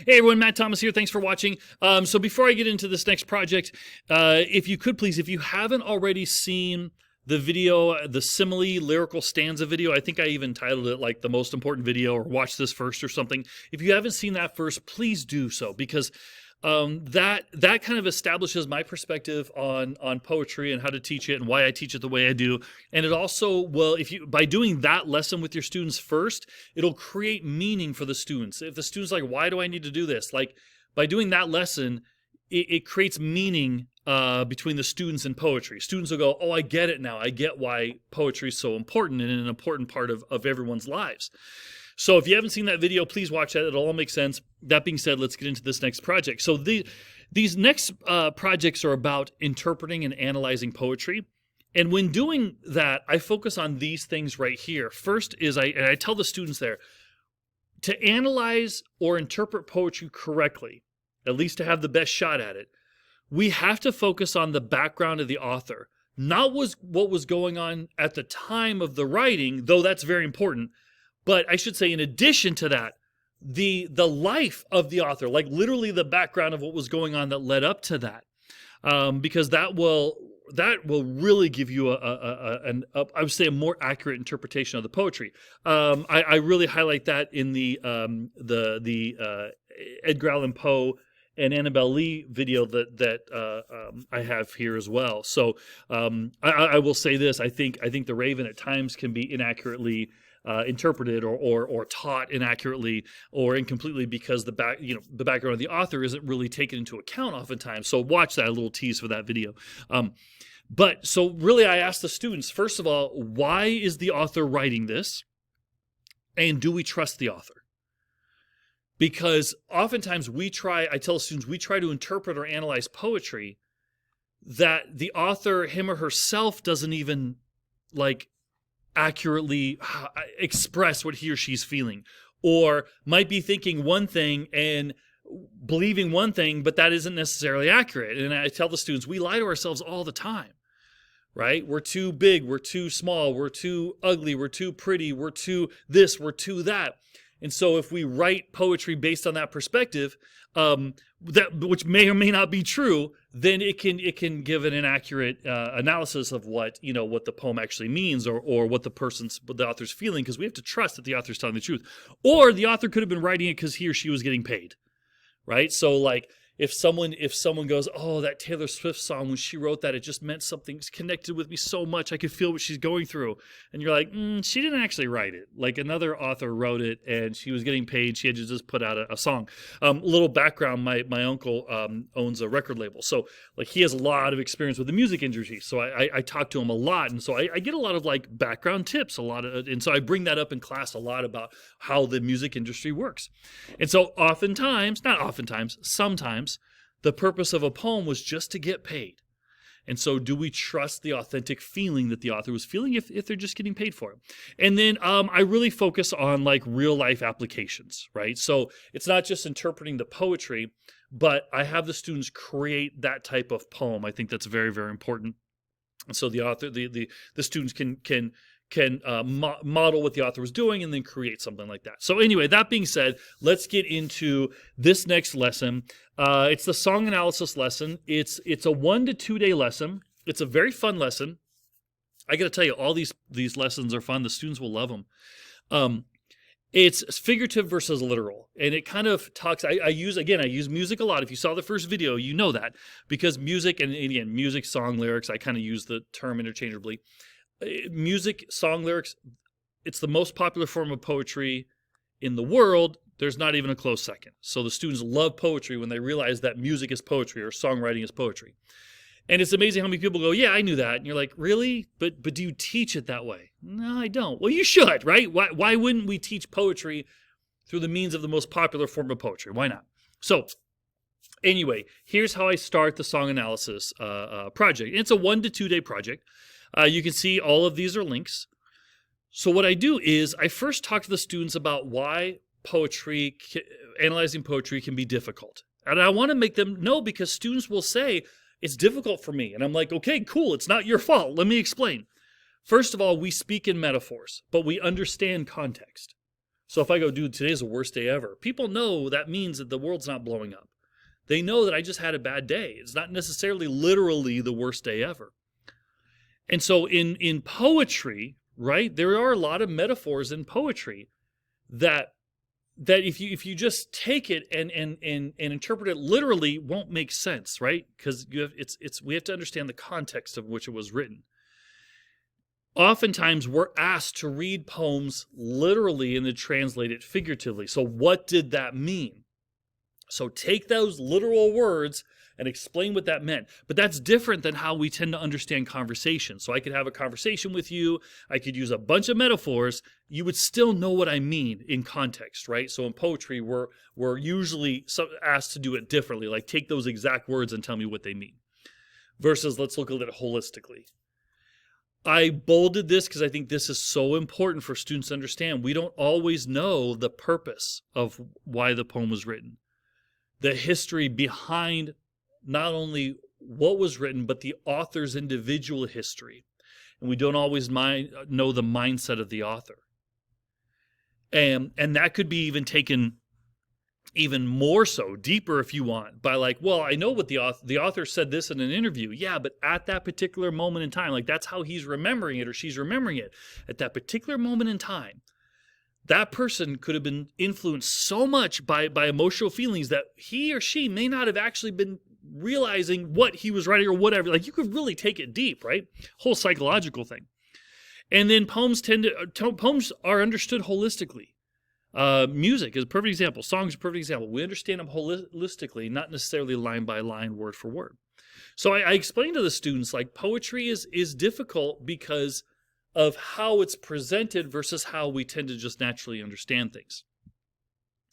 Hey everyone, Matt Thomas here. Thanks for watching. So before I get into this next project, if you could please, if you haven't already seen the video, the simile lyrical stanza video, I think I even titled it like the most important video or watch this first or something. If you haven't seen that first, please do so, because that kind of establishes my perspective on poetry and how to teach it and why I teach it the way I do. And it also will, if you, by doing that lesson with your students first, it'll create meaning for the students. If the student's like, why do I need to do this? Like, by doing that lesson, it creates meaning between the students and poetry. Students will go, oh, I get it now. I get why poetry is so important and an important part of everyone's lives. So if you haven't seen that video, please watch that. It'll all make sense. That being said, let's get into this next project. So these next projects are about interpreting and analyzing poetry. And when doing that, I focus on these things right here. First is I tell the students there, to analyze or interpret poetry correctly, at least to have the best shot at it, we have to focus on the background of the author, not what was going on at the time of the writing, though that's very important. But I should say, in addition to that, the life of the author, like literally the background of what was going on that led up to that, because that will really give you I would say a more accurate interpretation of the poetry. I really highlight that in the Edgar Allan Poe and Annabelle Lee video that I have here as well. So I will say this: I think the Raven at times can be inaccurately interpreted or taught inaccurately or incompletely because the background of the author isn't really taken into account oftentimes. So watch that, a little tease for that video. But so really I ask the students, first of all, why is the author writing this? And do we trust the author? Because oftentimes I tell students, we try to interpret or analyze poetry that the author, him or herself, doesn't even accurately express what he or she's feeling, or might be thinking one thing and believing one thing, but that isn't necessarily accurate. And I tell the students, we lie to ourselves all the time, right? We're too big, we're too small, we're too ugly, we're too pretty, we're too this, we're too that. And so if we write poetry based on that perspective, which may or may not be true, then it can give an inaccurate analysis of what the poem actually means, or what the author's feeling, because we have to trust that the author's telling the truth. Or the author could have been writing it because he or she was getting paid, right? So like if someone goes, oh, that Taylor Swift song, when she wrote that, it just meant something, connected with me so much, I could feel what she's going through. And you're like, she didn't actually write it. Like another author wrote it and she was getting paid. She had to just put out a song. Little background, my uncle owns a record label. So like he has a lot of experience with the music industry. So I talk to him a lot. And so I get a lot of like background tips, and so I bring that up in class a lot about how the music industry works. And so sometimes, the purpose of a poem was just to get paid. And so do we trust the authentic feeling that the author was feeling if they're just getting paid for it? And then I really focus on like real life applications, right? So it's not just interpreting the poetry, but I have the students create that type of poem. I think that's very, very important. And so the author, the students can model what the author was doing and then create something like that. So anyway, that being said, let's get into this next lesson. It's the song analysis lesson. It's a 1 to 2 day lesson. It's a very fun lesson. I got to tell you, all these lessons are fun. The students will love them. It's figurative versus literal, and it kind of talks. I use music a lot. If you saw the first video, you know that, because music, and again, music, song, lyrics, I kind of use the term interchangeably. Music, song, lyrics, it's the most popular form of poetry in the world. There's not even a close second. So the students love poetry when they realize that music is poetry or songwriting is poetry. And it's amazing how many people go, yeah, I knew that. And you're like, really? But do you teach it that way? No, I don't. Well, you should, right? Why wouldn't we teach poetry through the means of the most popular form of poetry? Why not? So anyway, here's how I start the song analysis project. It's a 1 to 2 day project. You can see all of these are links. So what I do is I first talk to the students about why analyzing poetry can be difficult. And I want to make them know, because students will say, it's difficult for me. And I'm like, okay, cool. It's not your fault. Let me explain. First of all, we speak in metaphors, but we understand context. So if I go, dude, today's the worst day ever, people know that means that the world's not blowing up. They know that I just had a bad day. It's not necessarily literally the worst day ever. And so in poetry, right, there are a lot of metaphors in poetry that if you just take it and interpret it literally, won't make sense, right? Because we have to understand the context of which it was written. Oftentimes we're asked to read poems literally and to translate it figuratively. So what did that mean? So take those literal words and explain what that meant. But that's different than how we tend to understand conversation. So I could have a conversation with you. I could use a bunch of metaphors. You would still know what I mean in context, right? So in poetry, we're usually asked to do it differently. Like take those exact words and tell me what they mean. Versus let's look at it holistically. I bolded this because I think this is so important for students to understand. We don't always know the purpose of why the poem was written. The history behind not only what was written, but the author's individual history. And we don't always know the mindset of the author. And that could be even taken even more so, deeper if you want, by like, well, I know what the author said this in an interview. Yeah, but at that particular moment in time, like that's how he's remembering it or she's remembering it. At that particular moment in time, that person could have been influenced so much by emotional feelings that he or she may not have actually been realizing what he was writing or whatever. Like you could really take it deep, right? Whole psychological thing. And then poems are understood holistically. Music is a perfect example. Songs are a perfect example. We understand them holistically, not necessarily line by line, word for word. So I explained to the students, like poetry is difficult because of how it's presented versus how we tend to just naturally understand things.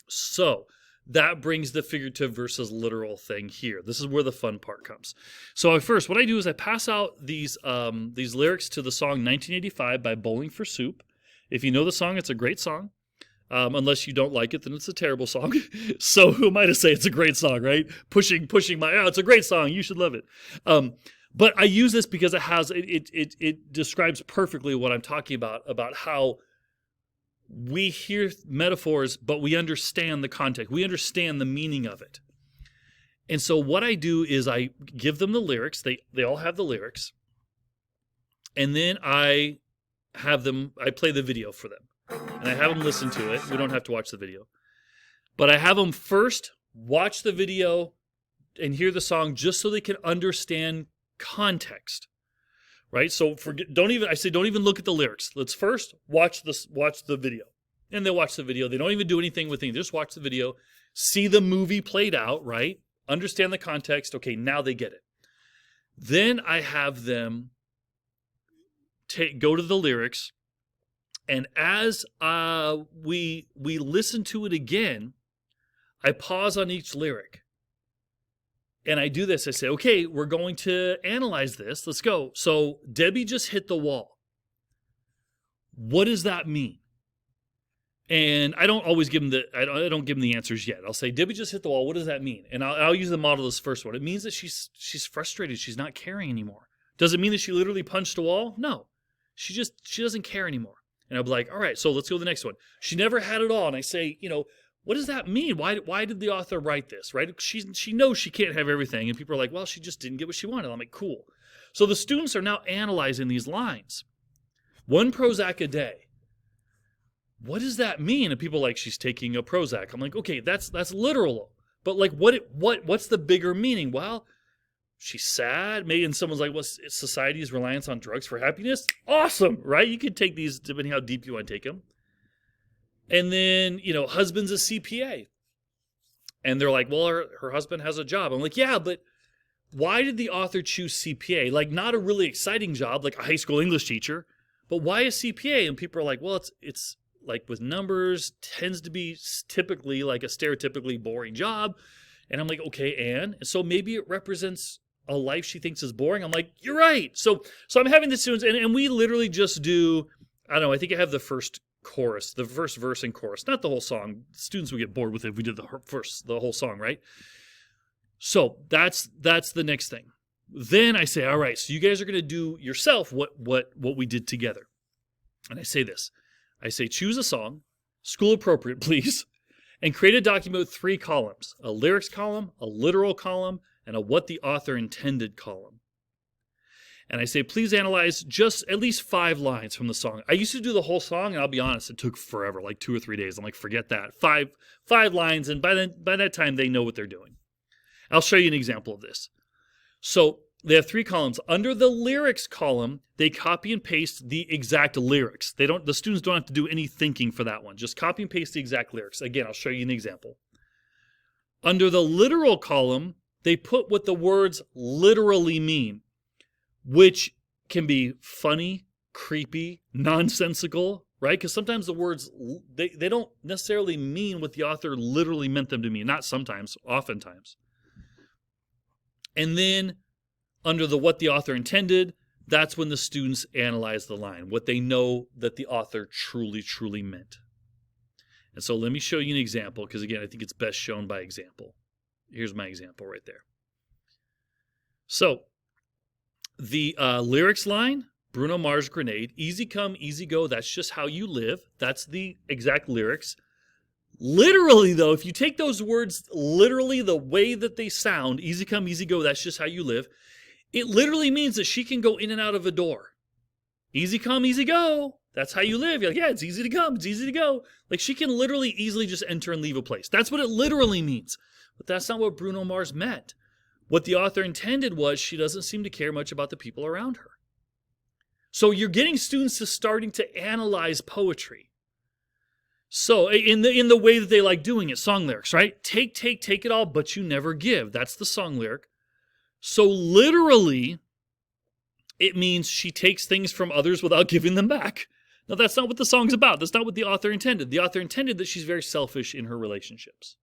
So that brings the figurative versus literal thing here. This is where the fun part comes. So first, what I do is I pass out these lyrics to the song 1985 by Bowling for Soup. If you know the song, it's a great song. Unless you don't like it, then it's a terrible song. So who am I to say it's a great song, right? Pushing it's a great song. You should love it. But I use this because it describes perfectly what I'm talking about how we hear metaphors, but we understand the context. We understand the meaning of it. And so what I do is I give them the lyrics. They all have the lyrics. And then I play the video for them. And I have them listen to it. We don't have to watch the video. But I have them first watch the video and hear the song just so they can understand context, right? So don't even look at the lyrics. Let's first watch the video. And they'll watch the video. They don't even do anything with it. They just watch the video, see the movie played out, right? Understand the context. Okay, now they get it. Then I have them go to the lyrics, and as we listen to it again, I pause on each lyric. And I do this. I say, okay, we're going to analyze this. Let's go. So Debbie just hit the wall. What does that mean? And I don't always give them I don't give them the answers yet. I'll say, Debbie just hit the wall. What does that mean? And I'll use the model this first one. It means that she's frustrated. She's not caring anymore. Does it mean that she literally punched a wall? No. She doesn't care anymore. And I'll be like, all right, so let's go to the next one. She never had it all. And I say, what does that mean? Why did the author write this, right? She knows she can't have everything. And people are like, well, she just didn't get what she wanted. I'm like, cool. So the students are now analyzing these lines. 1 Prozac a day. What does that mean? And people are like, she's taking a Prozac. I'm like, okay, that's literal. But like, what's the bigger meaning? Well, she's sad. Maybe, and someone's like, well, society's reliance on drugs for happiness. Awesome, right? You could take these depending how deep you want to take them. And then, husband's a CPA. And they're like, well, her husband has a job. I'm like, yeah, but why did the author choose CPA? Like, not a really exciting job, like a high school English teacher, but why a CPA? And people are like, well, it's like with numbers, tends to be typically like a stereotypically boring job. And I'm like, okay, and so maybe it represents a life she thinks is boring. I'm like, you're right. So I'm having the students, and we literally just do, I don't know, I think I have the first verse and chorus, not the whole song. Students would get bored with it if we did the whole song, right? So that's the next thing. Then I say, all right, so you guys are going to do yourself what we did together. And I say this. I say, choose a song, school appropriate, please, and create a document with 3 columns, a lyrics column, a literal column, and a what the author intended column. And I say, please analyze just at least 5 lines from the song. I used to do the whole song, and I'll be honest, it took forever, like 2 or 3 days. I'm like, forget that. Five lines, and by that time, they know what they're doing. I'll show you an example of this. So they have 3 columns. Under the lyrics column, they copy and paste the exact lyrics. The students don't have to do any thinking for that one. Just copy and paste the exact lyrics. Again, I'll show you an example. Under the literal column, they put what the words literally mean, which can be funny, creepy, nonsensical, right? Because sometimes the words, they don't necessarily mean what the author literally meant them to mean. Not sometimes, oftentimes. And then under the what the author intended, that's when the students analyze the line, what they know that the author truly, truly meant. And so let me show you an example, because again, I think it's best shown by example. Here's my example right there. So the lyrics line, Bruno Mars Grenade, easy come, easy go, that's just how you live. That's the exact lyrics. Literally, though, if you take those words literally the way that they sound, easy come, easy go, that's just how you live, it literally means that she can go in and out of a door. Easy come, easy go. That's how you live. You're like, yeah, it's easy to come, it's easy to go. Like, she can literally easily just enter and leave a place. That's what it literally means. But that's not what Bruno Mars meant. What the author intended was she doesn't seem to care much about the people around her. So you're getting students to starting to analyze poetry. So in the way that they like doing it, song lyrics, right? Take it all, but you never give. That's the song lyric. So literally, it means she takes things from others without giving them back. Now, that's not what the song's about. That's not what the author intended. The author intended that she's very selfish in her relationships.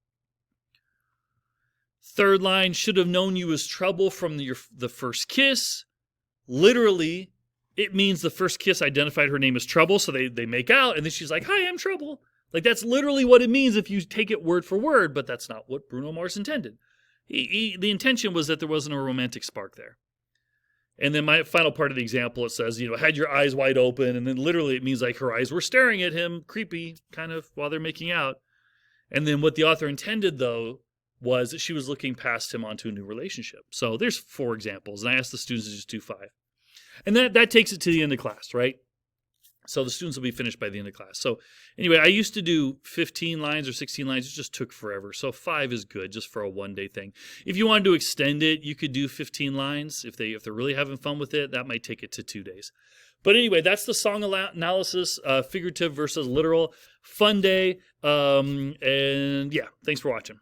Third line, should have known you was trouble from the first kiss. Literally, it means the first kiss identified her name as Trouble, so they make out, and then she's like, hi, I'm Trouble. Like, that's literally what it means if you take it word for word, but that's not what Bruno Mars intended. The intention was that there wasn't a romantic spark there. And then my final part of the example, it says, had your eyes wide open, and then literally it means like her eyes were staring at him, creepy, kind of, while they're making out. And then what the author intended, though, was that she was looking past him onto a new relationship. So there's 4 examples, and I asked the students to just do 5. And that takes it to the end of class, right? So the students will be finished by the end of class. So anyway, I used to do 15 lines or 16 lines. It just took forever. So 5 is good just for a one-day thing. If you wanted to extend it, you could do 15 lines. If they're really having fun with it, that might take it to 2 days. But anyway, that's the song analysis, figurative versus literal. Fun day. And yeah, thanks for watching.